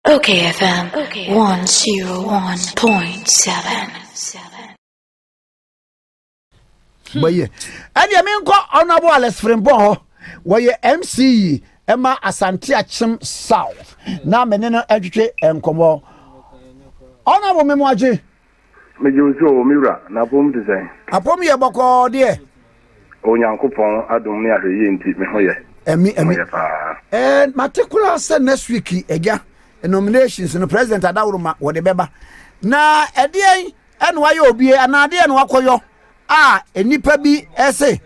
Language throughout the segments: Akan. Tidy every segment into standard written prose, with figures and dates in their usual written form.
OKFM 101.7. Boye. And you mean honorable Alex Frimbo, where your MCE Emma Asante Akyem South. Now meneno educate and come. Honorable Memoaji. Mejuzo Mira, na bom design. Upon me aboko dear. Onyankopon adom ne ahwe nti me hoye. Emi. And particular say next week again. Nominations no president adawroma wo de beba na edie en wa yo obie anade en wakoyo enipa bi ese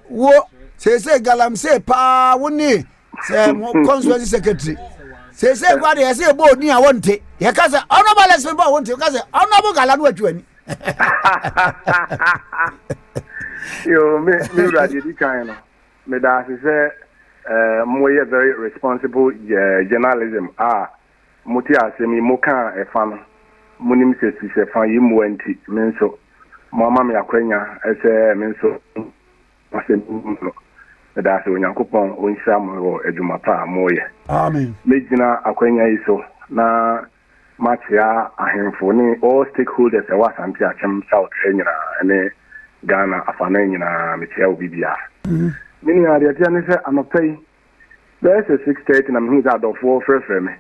wo se galamsey pa woni se constituency secretary se gwa de ese bo ni a wonte ye ka se honorable lesson bo wonte ka se honorable galanu atwani Yo me radio di kan no me da se more very responsible journalism muti asemi moka efano munim se fa yimu anti menso mama me akwanya ese menso asemi no da se onyankopon onhira mo adwuma pa moye amen mejina akwanya iso na machia ahemfo ni all stakeholders e Asante Akyem South nyina ene Ghana afana nyina metia obibia mini ariatia ne se amapay there's a 6:30 na me that of for me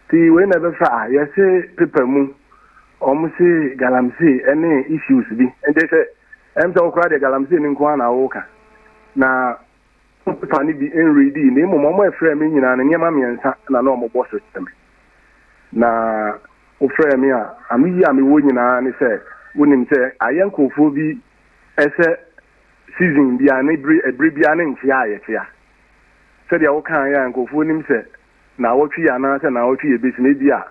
ti we never fa you say people mu say Galamsey any issues bi and they say em so kra de Galamsey ni nko na woka na pani bi en ready ni mo efre me nyina na nyema miensa na no mo boss system na o frɛ me a ami ya me wo nyina ne sɛ wonim sɛ ayenkofo bi ɛsɛ season bi a ne ebri bi a ne ntia ayetia sɛ dia wo kan ya nkofo nim sɛ na wotwi ya na sɛ na wotwi ebesi me bi a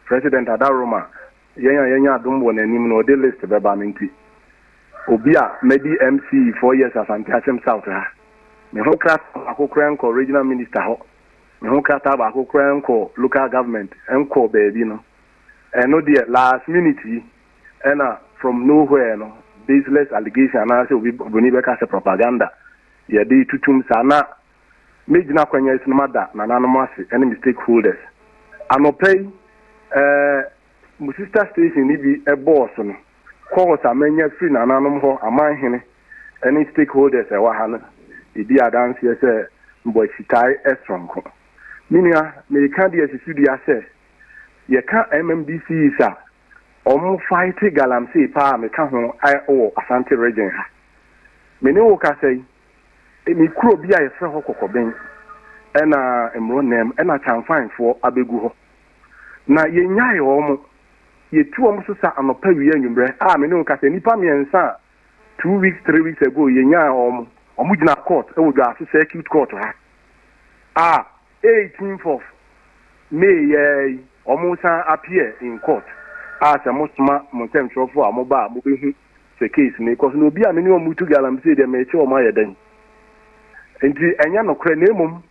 president adaroma yenya adom wɔ n'anim no de list bɛba me nti obi a medi MCE 4 years Asante Akyem South ha me ho kra akokora nko regional minister ho me ho kra ta ba akokora nko local government nko baabi no no the last minute and from nowhere no baseless allegation na say obi boni be ka say propaganda ye dey tutum sana mejina kwanya isnumada na nanomase any stakeholders anopay mu sister station ni bi e boss no call samanya free na nanom ho amanhene any stakeholders e wa ha no idi adanse say mbo sitai esronko minia me ka dey studio say ye ka MMDC isa omu fight Galamsey pa me ka ho Asante region ha me ne wo ka sei mi kuro bia ye frɛ ho kokoben na emro nem na chamfan fo abegu ho na ye nyae omu ye tu omu so sa anopa wi anwumre me ne wo ka sei nipa miensa 2 weeks 3 weeks ago ye nyae omu gina court e wo dwa so circuit court ha 18th of May omusa appear in court as a mostma montem trofo amoba mobehu se case ni because no bia me ni omutu Galamsey de me che o ma yeden enti enya no kra na emum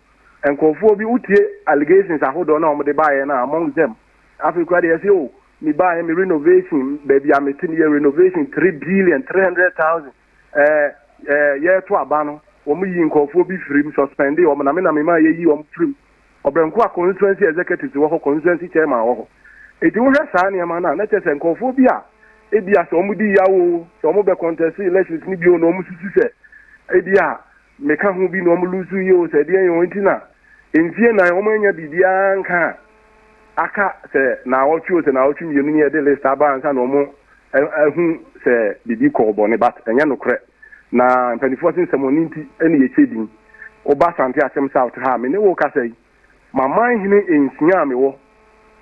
enkofo bi utie allegations ahodo na omde baaye na among them africa dey say oh me baaye me renovation baby am tin year renovation 3,300,000 ye to abano omu yi nkofo bi free suspend o na me ma ye yi o free obrenko a constituency executive wo constituency chairman wo edi wo hwɛ saa ne ma na kyerɛ nkofo bi a ebi a so omudi yawo so omo be contest elections ni bi o no omu susu sɛ ebi a meka ho bi no omu lusu yi o sɛ de yon ntina entie na omu anya bibia nka aka sɛ na wotwi o sɛ na wotwi mienu ne de list abansa na omu ehu sɛ bibi kɔ bɔ ne bat enya no korɛ na mpanifo sin semoni nti ene ye chedin oba Asante Akyem South ha me ne wo ka sɛ mama hine ensia me wo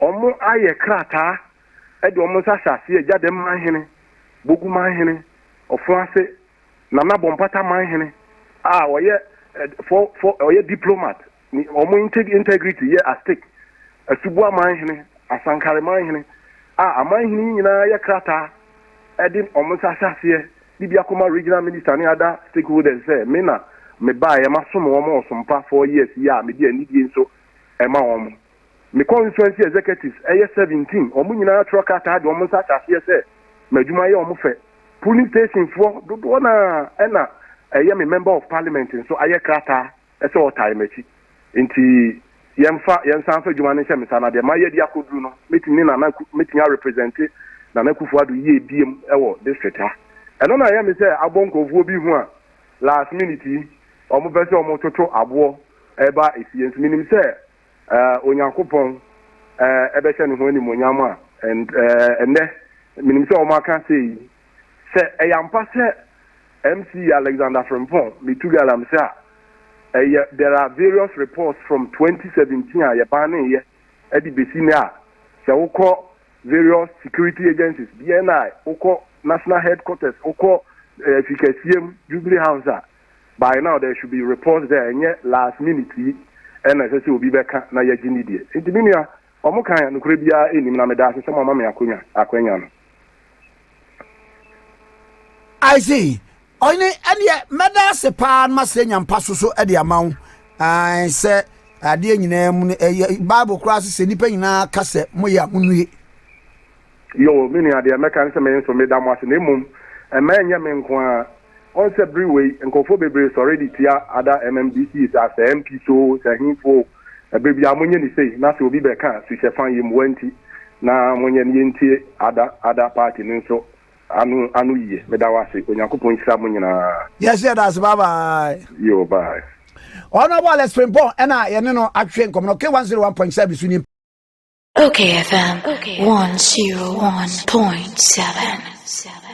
omo aye krata e de omo sasase e jade man hine bogu man hine ofo ase na na bompata man hine oye oye diplomat ni omo integrity ye at stake asubu man hine asankare man hine aman hine nyina ye krata e de omo sasase bibia koma regional minister ni other stakeholders say me na me ba ye masomo omo osompa 4 years ya me dia nidie nso ema omo me constituency executives 17 omo nyina troka ta de omo sa chase se madwuma ye omo fe polling station for do na me member of parliament so aye krata ese o time echi nti yɛmfa fa dwuma no hyɛ me sa na de ma yɛdi akoduru no metimi represent na na Kufuado yie biem ɛwɔ district ha ɛno na yɛ me sɛ abɔ nkurɔfoɔ bi ho a last minute ɔmo pɛ sɛ ɔmo toto aboɔ ɛba esie nso minim sɛ onyankopɔn ɛbɛhyɛ ne ho animonyam a ɛnɛ minim sɛ ɔmo aka sɛ ɛyampa sɛ MCE Alexander Frimpong mitu Galamsey a there are various reports from 2017 a yɛbane yɛ ɛde besi ne a sɛ wokɔ various security agencies BNI wokɔ national headquarters wokɔ fikasiem Jubilee House a by now there should be reports there ɛnyɛ last minute yi ɛna ɛsɛ sɛ obi bɛka na yɛgye ne deɛ nti bi nua ɔmo kan ya nokora biara ɛnim na meda ase sɛ mama me akwanya no I see. Only and meda se pa ma se nyampa so e de amawo se ade nyina mu Bible class se nipa nyina ka se moya munue yo mini ade meka se me so me da mo ase na emum e ma nya me nko a on se brewe nkofo bebre so already tia ada MMDC as MP so se hinfo e bebi amonye ni sei na se obi be ka su shefan yim wanti na monye ni ntie ada party ni so anu ye me da wase onyankopon hira mo nyina yes that's bye bye yo bye Honorable Frimpong ena ye ne no atwe nkom no K101.7 so ni OKFM 101.7